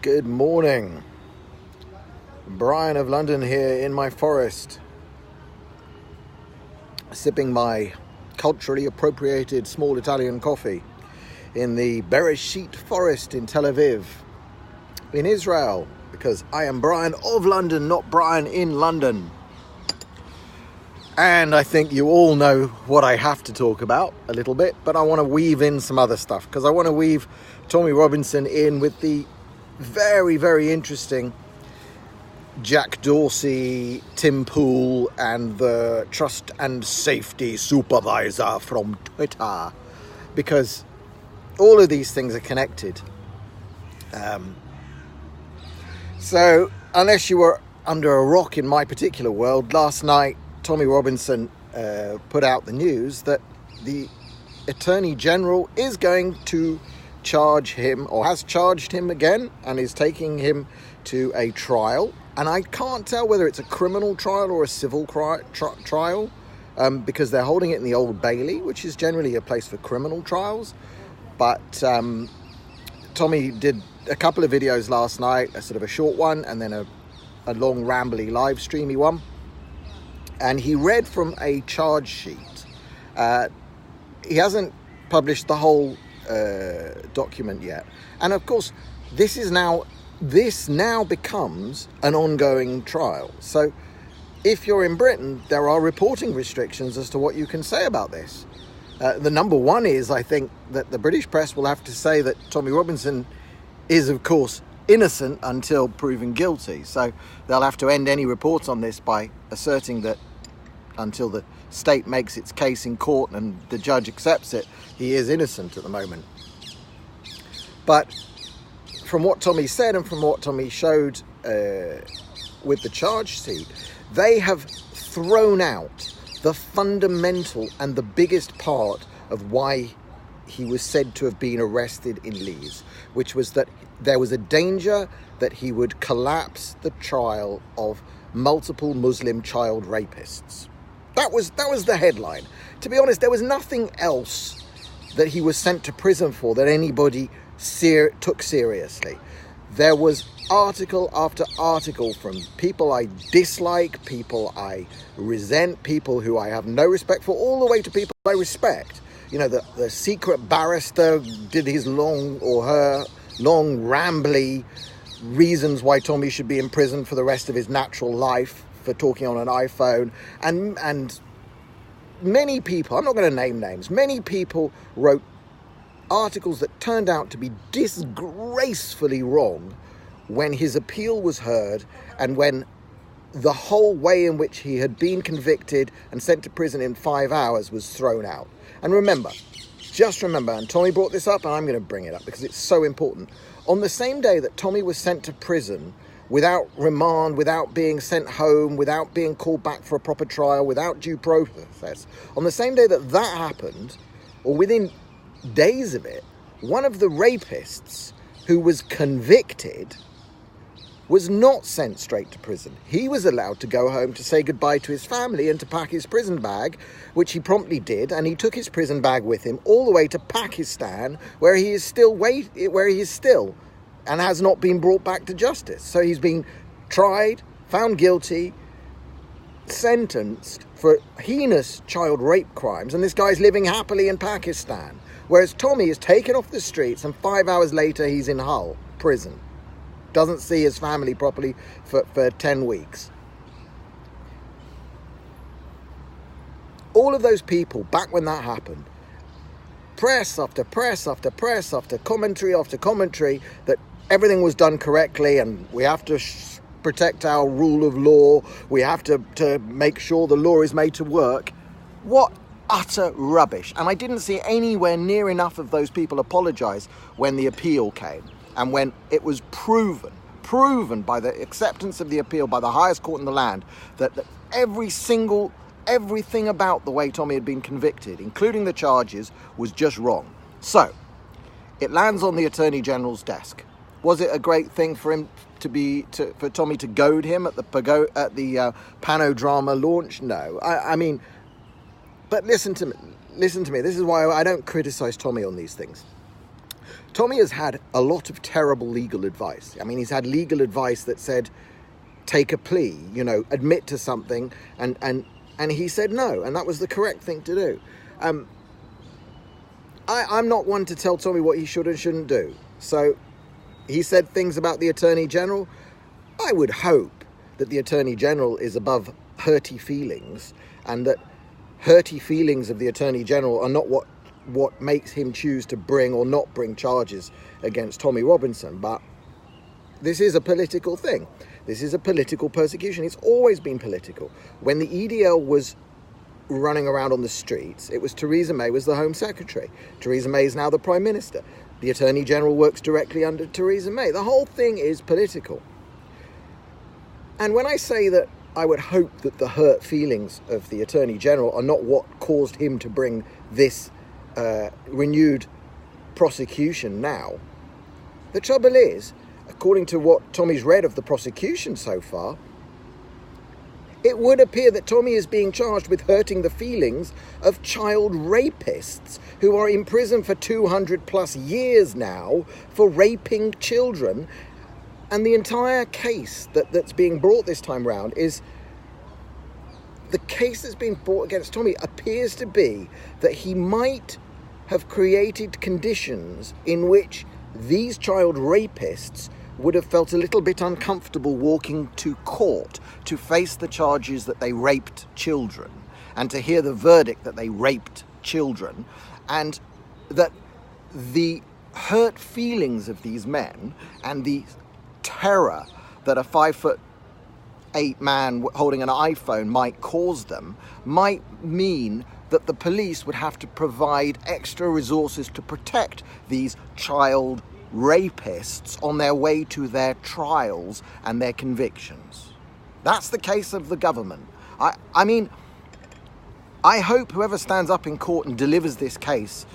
Good morning. Brian of London here in my forest, sipping my culturally appropriated small Italian coffee in the Bereshit forest in Tel Aviv, in Israel, because I am Brian of London, not Brian in London. And I think you all know what I have to talk about a little bit, but I want to weave in some other stuff, because I want to weave Tommy Robinson in with the very, very interesting Jack Dorsey, Tim Pool, and the trust and safety supervisor from Twitter, because all of these things are connected. So unless you were under a rock in my particular world, last night Tommy Robinson put out the news that the Attorney General is going to charge him, or has charged him again, and is taking him to a trial. And I can't tell whether it's a criminal trial or a civil trial, because they're holding it in the Old Bailey, which is generally a place for criminal trials. But Tommy did a couple of videos last night, a sort of a short one, and then a long, rambly, live streamy one. And he read from a charge sheet. He hasn't published the whole document yet. And of course, this now becomes an ongoing trial. So if you're in Britain, there are reporting restrictions as to what you can say about this. The number one is, I think, that the British press will have to say that Tommy Robinson is, of course, innocent until proven guilty. So they'll have to end any reports on this by asserting that until the state makes its case in court and the judge accepts it, he is innocent at the moment. But from what Tommy said and from what Tommy showed with the charge sheet, they have thrown out the fundamental and the biggest part of why he was said to have been arrested in Leeds, which was that there was a danger that he would collapse the trial of multiple Muslim child rapists. That was the headline. To be honest, there was nothing else that he was sent to prison for that anybody took seriously. There was article after article from people I dislike, people I resent, people who I have no respect for, all the way to people I respect. You know, the secret barrister did his long, or her long, rambly reasons why Tommy should be in prison for the rest of his natural life for talking on an iPhone. And many people, I'm not going to name names, many people wrote articles that turned out to be disgracefully wrong when his appeal was heard and when the whole way in which he had been convicted and sent to prison in 5 hours was thrown out. And remember, just remember, and Tommy brought this up and I'm going to bring it up because it's so important. On the same day that Tommy was sent to prison without remand, without being sent home, without being called back for a proper trial, without due process, on the same day that that happened, or within days of it, one of the rapists who was convicted was not sent straight to prison. He was allowed to go home to say goodbye to his family and to pack his prison bag, which he promptly did, and he took his prison bag with him all the way to Pakistan, where he is still and has not been brought back to justice. So he's been tried, found guilty, sentenced for heinous child rape crimes, and this guy's living happily in Pakistan. Whereas Tommy is taken off the streets and 5 hours later he's in Hull prison. Doesn't see his family properly for 10 weeks. All of those people, back when that happened, press after press after press after commentary after commentary, that everything was done correctly and we have to protect our rule of law, we have to make sure the law is made to work. What utter rubbish. And I didn't see anywhere near enough of those people apologise when the appeal came and when it was proven by the acceptance of the appeal by the highest court in the land that everything about the way Tommy had been convicted, including the charges, was just wrong. So it lands on the Attorney General's desk. Was it a great thing for him for Tommy to goad him at the Panodrama launch? No. I mean, but listen to me. This is why I don't criticise Tommy on these things. Tommy has had a lot of terrible legal advice. I mean, he's had legal advice that said, take a plea, admit to something, and he said no, and that was the correct thing to do. I'm not one to tell Tommy what he should and shouldn't do. So he said things about the Attorney General. I would hope that the Attorney General is above hurty feelings, and that hurty feelings of the Attorney General are not what makes him choose to bring or not bring charges against Tommy Robinson. But this is a political thing. This is a political persecution. It's always been political. When the EDL was running around on the streets, it was Theresa May was the Home Secretary. Theresa May is now the Prime Minister. The Attorney General works directly under Theresa May. The whole thing is political. And when I say that I would hope that the hurt feelings of the Attorney General are not what caused him to bring this renewed prosecution now, the trouble is, according to what Tommy's read of the prosecution so far, it would appear that Tommy is being charged with hurting the feelings of child rapists who are in prison for 200 plus years now for raping children. And the entire case that's being brought this time round is the case that's being brought against Tommy appears to be that he might have created conditions in which these child rapists would have felt a little bit uncomfortable walking to court to face the charges that they raped children and to hear the verdict that they raped children, and that the hurt feelings of these men and the terror that a 5'8" man holding an iPhone might cause them might mean that the police would have to provide extra resources to protect these child rapists on their way to their trials and their convictions. That's the case of the government. I mean, I hope whoever stands up in court and delivers this case,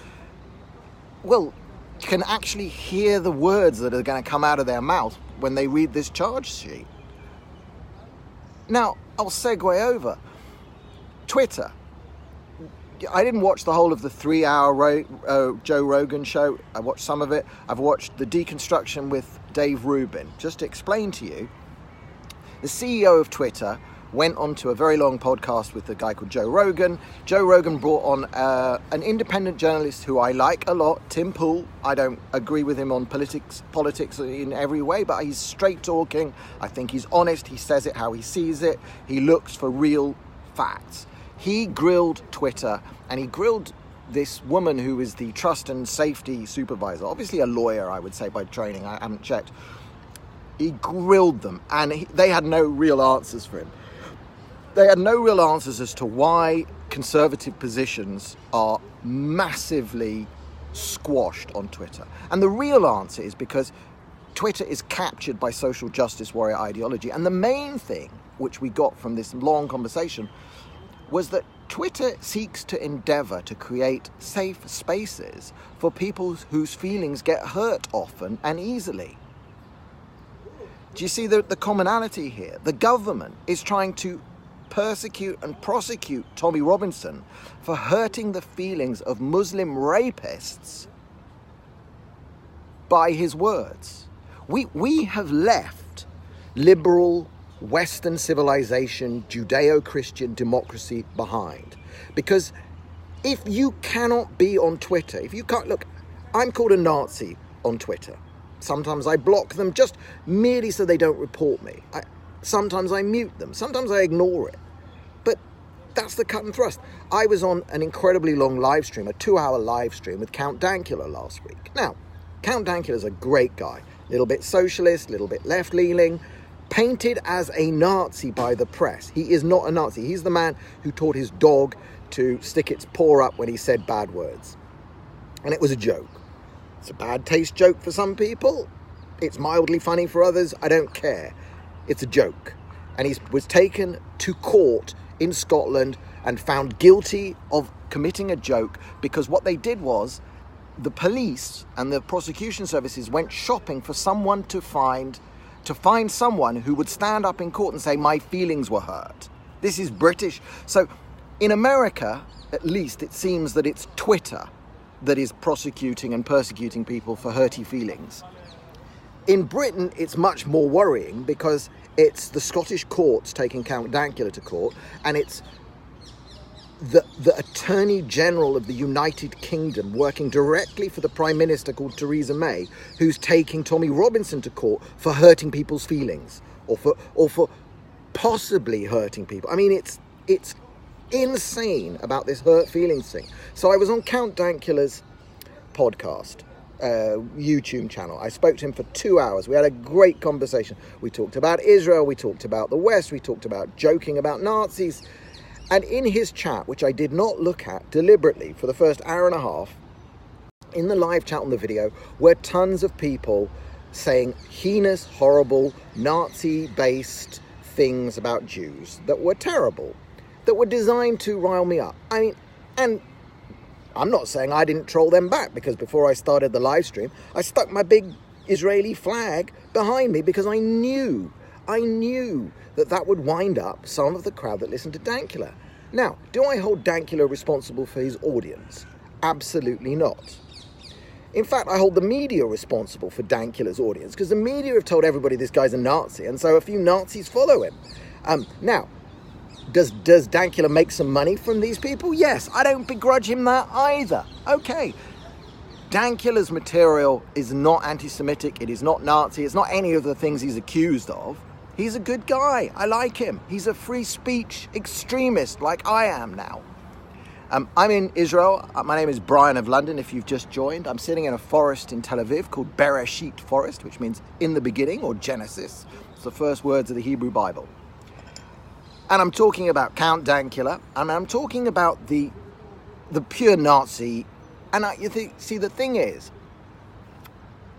well, can actually hear the words that are going to come out of their mouth when they read this charge sheet. Now, I'll segue over. Twitter. I didn't watch the whole of the 3-hour Joe Rogan show. I watched some of it. I've watched the deconstruction with Dave Rubin. Just to explain to you, the CEO of Twitter went on to a very long podcast with a guy called Joe Rogan. Joe Rogan brought on an independent journalist who I like a lot, Tim Pool. I don't agree with him on politics in every way, but he's straight talking. I think he's honest. He says it how he sees it. He looks for real facts. He grilled Twitter, and he grilled this woman who is the trust and safety supervisor, obviously a lawyer, I would say, by training. I haven't checked. He grilled them, and they had no real answers for him. They had no real answers as to why conservative positions are massively squashed on Twitter. And the real answer is because Twitter is captured by social justice warrior ideology. And the main thing which we got from this long conversation was that Twitter seeks to endeavour to create safe spaces for people whose feelings get hurt often and easily. Do you see the commonality here? The government is trying to persecute and prosecute Tommy Robinson for hurting the feelings of Muslim rapists by his words. We have left liberal Western civilization, Judeo-Christian democracy behind. Because if you cannot be on Twitter, if you can't, look, I'm called a Nazi on Twitter. Sometimes I block them just merely so they don't report me. Sometimes I mute them. Sometimes I ignore it. But that's the cut and thrust. I was on an incredibly long live stream, a 2-hour live stream with Count Dankula last week. Now, Count Dankula's a great guy. A little bit socialist, a little bit left-leaning, painted as a Nazi by the press. He is not a Nazi. He's the man who taught his dog to stick its paw up when he said bad words. And it was a joke. It's a bad taste joke for some people. It's mildly funny for others. I don't care. It's a joke. And he was taken to court in Scotland and found guilty of committing a joke because what they did was the police and the prosecution services went shopping for someone to find someone who would stand up in court and say, my feelings were hurt. This is British. So in America, at least, it seems that it's Twitter that is prosecuting and persecuting people for hurty feelings. In Britain, it's much more worrying because it's the Scottish courts taking Count Dankula to court, and it's the Attorney General of the United Kingdom working directly for the Prime Minister called Theresa May, who's taking Tommy Robinson to court for hurting people's feelings or for possibly hurting people. I mean, it's insane about this hurt feelings thing. So I was on Count Dankula's podcast, YouTube channel. I spoke to him for 2 hours. We had a great conversation. We talked about Israel, we talked about the West, we talked about joking about Nazis. And in his chat, which I did not look at deliberately for the first hour and a half, in the live chat on the video, were tons of people saying heinous, horrible, Nazi-based things about Jews that were terrible, that were designed to rile me up. I mean, and I'm not saying I didn't troll them back, because before I started the live stream, I stuck my big Israeli flag behind me because I knew that would wind up some of the crowd that listened to Dankula. Now, do I hold Dankula responsible for his audience? Absolutely not. In fact, I hold the media responsible for Dankula's audience, because the media have told everybody this guy's a Nazi, and so a few Nazis follow him. Now, does Dankula make some money from these people? Yes, I don't begrudge him that either. Okay. Dankula's material is not anti-Semitic, it is not Nazi, it's not any of the things he's accused of. He's a good guy. I like him. He's a free speech extremist like I am now. I'm in Israel. My name is Brian of London, if you've just joined. I'm sitting in a forest in Tel Aviv called Bereshit Forest, which means in the beginning, or Genesis. It's the first words of the Hebrew Bible. And I'm talking about Count Dankula, and I'm talking about the pure Nazi. And see, the thing is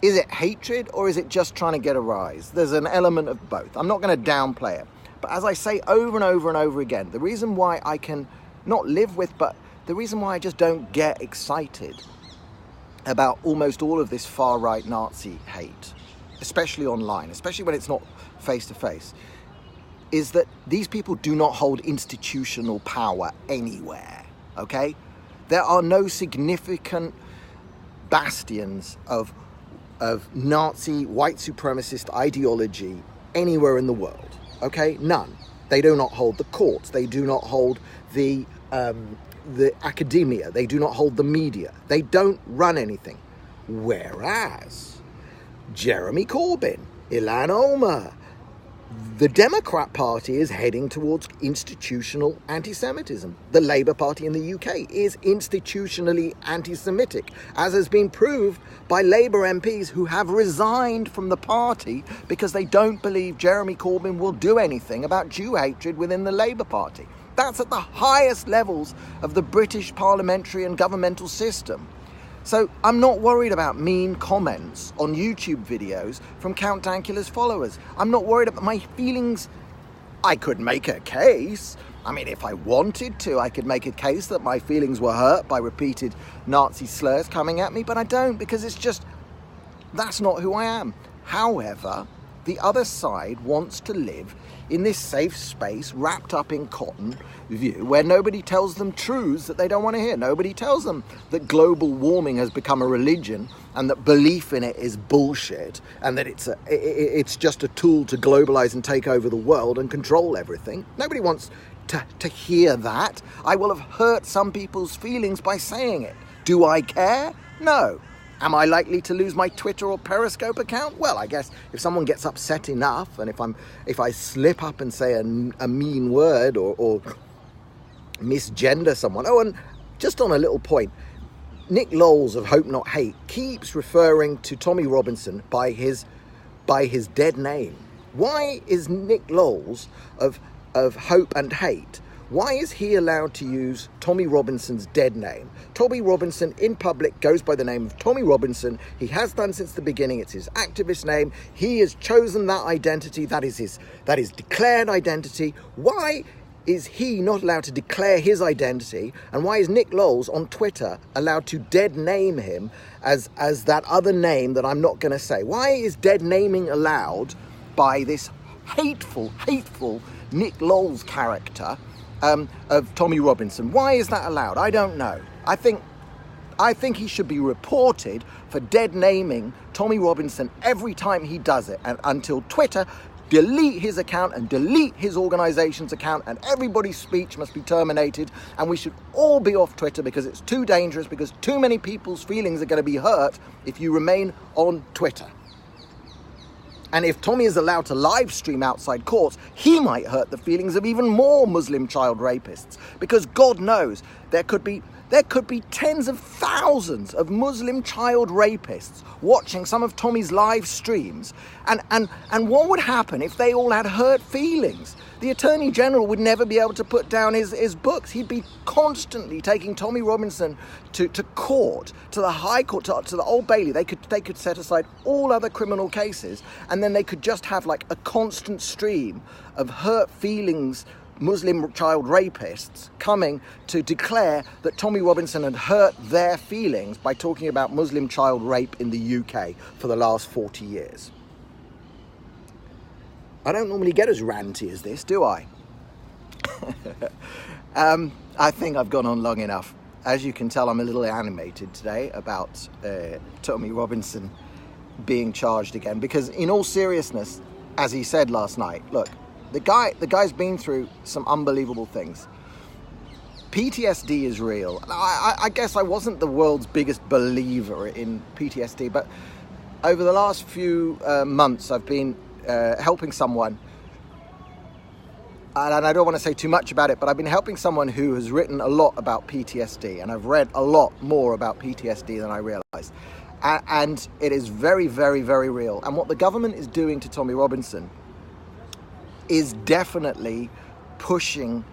it hatred or is it just trying to get a rise? There's an element of both. I'm not going to downplay it. But as I say over and over and over again, the reason why I can not live with, but the reason why I just don't get excited about almost all of this far-right Nazi hate, especially online, especially when it's not face-to-face, is that these people do not hold institutional power anywhere, okay? There are no significant bastions of Nazi white supremacist ideology anywhere in the world, okay? None. They do not hold the courts. They do not hold the academia. They do not hold the media. They don't run anything. Whereas Jeremy Corbyn, Ilhan Omar, the Democrat Party is heading towards institutional anti-Semitism. The Labour Party in the UK is institutionally anti-Semitic, as has been proved by Labour MPs who have resigned from the party because they don't believe Jeremy Corbyn will do anything about Jew hatred within the Labour Party. That's at the highest levels of the British parliamentary and governmental system. So I'm not worried about mean comments on YouTube videos from Count Dankula's followers. I'm not worried about my feelings. I could make a case. I mean, if I wanted to, I could make a case that my feelings were hurt by repeated Nazi slurs coming at me, but I don't, because it's just, that's not who I am. However, the other side wants to live in this safe space wrapped up in cotton view where nobody tells them truths that they don't want to hear. Nobody tells them that global warming has become a religion and that belief in it is bullshit and that it's just a tool to globalize and take over the world and control everything. Nobody wants to hear that. I will have hurt some people's feelings by saying it. Do I care? No. Am I likely to lose my Twitter or Periscope account? Well, I guess if someone gets upset enough, and if I slip up and say a mean word or misgender someone. Oh, and just on a little point, Nick Lowles of Hope Not Hate keeps referring to Tommy Robinson by his dead name. Why is Nick Lowles of Hope and Hate? Why is he allowed to use Tommy Robinson's dead name? Tommy Robinson in public goes by the name of Tommy Robinson. He has done since the beginning. It's his activist name. He has chosen that identity. That is declared identity. Why is he not allowed to declare his identity? And why is Nick Lowles on Twitter allowed to dead name him as that other name that I'm not going to say? Why is dead naming allowed by this hateful Nick Lowles character of Tommy Robinson? Why is that allowed? I don't know. I think I think he should be reported for dead naming Tommy Robinson every time he does it, and until Twitter delete his account and delete his organization's account, and everybody's speech must be terminated, and we should all be off Twitter because it's too dangerous, because too many people's feelings are going to be hurt if you remain on Twitter. And if Tommy is allowed to live stream outside courts, he might hurt the feelings of even more Muslim child rapists, because God knows there could be tens of thousands of Muslim child rapists watching some of Tommy's live streams. And what would happen if they all had hurt feelings? The Attorney General would never be able to put down his books. He'd be constantly taking Tommy Robinson to court, to the High Court, to the Old Bailey. They could set aside all other criminal cases, and then they could just have like a constant stream of hurt feelings Muslim child rapists coming to declare that Tommy Robinson had hurt their feelings by talking about Muslim child rape in the UK for the last 40 years. I don't normally get as ranty as this, do I? I think I've gone on long enough. As you can tell, I'm a little animated today about Tommy Robinson being charged again, because in all seriousness, as he said last night, look, the guy's been through some unbelievable things. PTSD is real. I guess I wasn't the world's biggest believer in PTSD, but over the last few months I've been helping someone, and I don't want to say too much about it, but I've been helping someone who has written a lot about PTSD, and I've read a lot more about PTSD than I realized. And it is very, very, very real. And what the government is doing to Tommy Robinson is definitely pushing,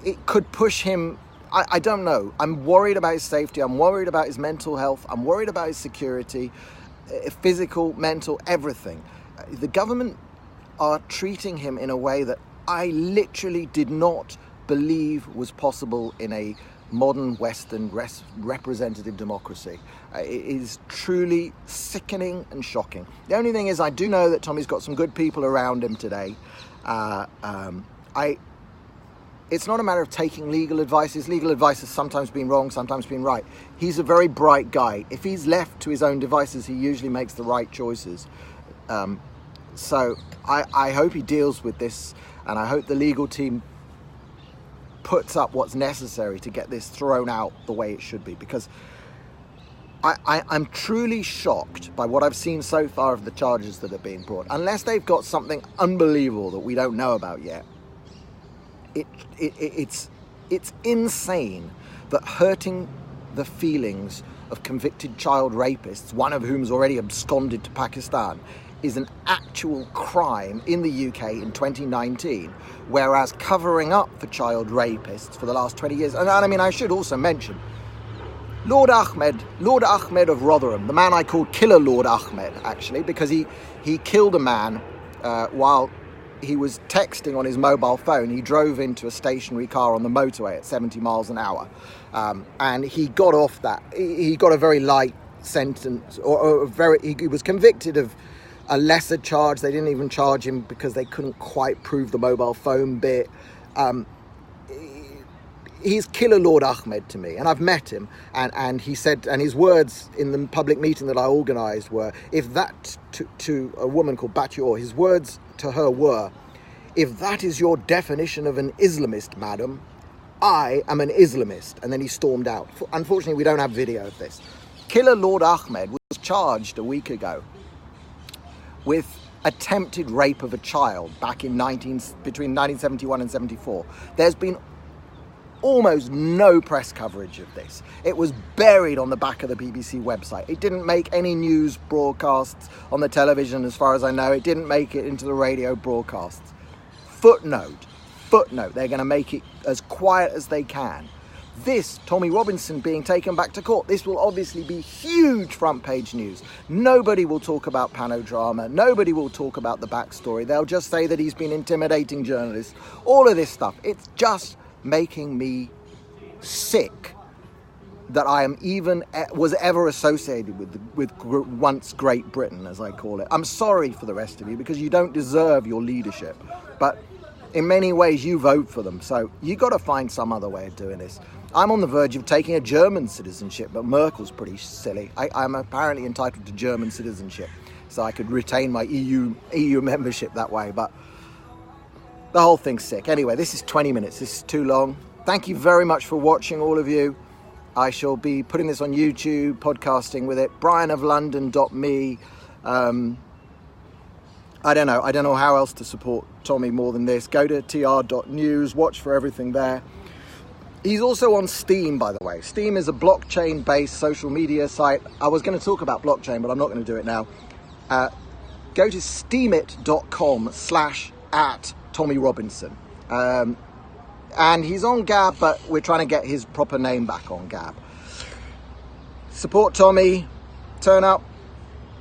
it could push him, I don't know. I'm worried about his safety. I'm worried about his mental health. I'm worried about his security, physical, mental, everything. The government are treating him in a way that I literally did not believe was possible in a modern Western representative democracy. It is truly sickening and shocking. The only thing is, I do know that Tommy's got some good people around him today. It's not a matter of taking legal advice. His legal advice has sometimes been wrong, sometimes been right. He's a very bright guy. If he's left to his own devices, he usually makes the right choices. So I hope he deals with this, and I hope the legal team puts up what's necessary to get this thrown out the way it should be, because I'm truly shocked by what I've seen so far of the charges that are being brought. Unless they've got something unbelievable that we don't know about yet, it's insane that hurting the feelings of convicted child rapists, one of whom's already absconded to Pakistan, is an actual crime in the UK in 2019, whereas covering up for child rapists for the last 20 years, and I mean, I should also mention, Lord Ahmed of Rotherham, the man I called Killer Lord Ahmed, actually, because he killed a man while he was texting on his mobile phone. He drove into a stationary car on the motorway at 70 miles an hour, and he got off that. He got a very light sentence, he was convicted of a lesser charge. They didn't even charge him because they couldn't quite prove the mobile phone bit. He's Killer Lord Ahmed to me, and I've met him, and he said, and his words in the public meeting that I organised were, if that, to a woman called Batior, his words to her were, if that is your definition of an Islamist, madam, I am an Islamist. And then he stormed out. Unfortunately, we don't have video of this. Killer Lord Ahmed was charged a week ago with attempted rape of a child back in between 1971 and 74. There's been almost no press coverage of this. It was buried on the back of the BBC website. It didn't make any news broadcasts on the television, as far as I know. It didn't make it into the radio broadcasts. Footnote, they're going to make it as quiet as they can. This, Tommy Robinson being taken back to court, this will obviously be huge front page news. Nobody will talk about panodrama. Nobody will talk about the backstory. They'll just say that he's been intimidating journalists. All of this stuff. It's just making me sick that I was ever associated with once Great Britain, as I call it. I'm sorry for the rest of you, because you don't deserve your leadership. But in many ways you vote for them, so you got to find some other way of doing this. I'm on the verge of taking a German citizenship, but Merkel's pretty silly. I'm apparently entitled to German citizenship, so I could retain my EU membership that way, but the whole thing's sick. Anyway, this is 20 minutes. This is too long. Thank you very much for watching, all of you. I shall be putting this on YouTube, podcasting with it. brianoflondon.me. I don't know how else to support Tommy more than this. Go to tr.news, watch for everything there. He's also on Steam, by the way. Steam is a blockchain-based social media site. I was going to talk about blockchain, but I'm not going to do it now. Go to steemit.com/@TommyRobinson. And he's on Gab, but we're trying to get his proper name back on Gab. Support Tommy. Turn up.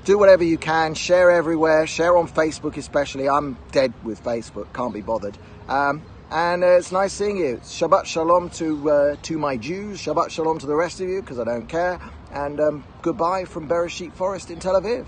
Do whatever you can. Share everywhere. Share on Facebook especially. I'm dead with Facebook. Can't be bothered. And it's nice seeing you. Shabbat shalom to my Jews. Shabbat shalom to the rest of you, because I don't care. And goodbye from Bereshit Forest in Tel Aviv.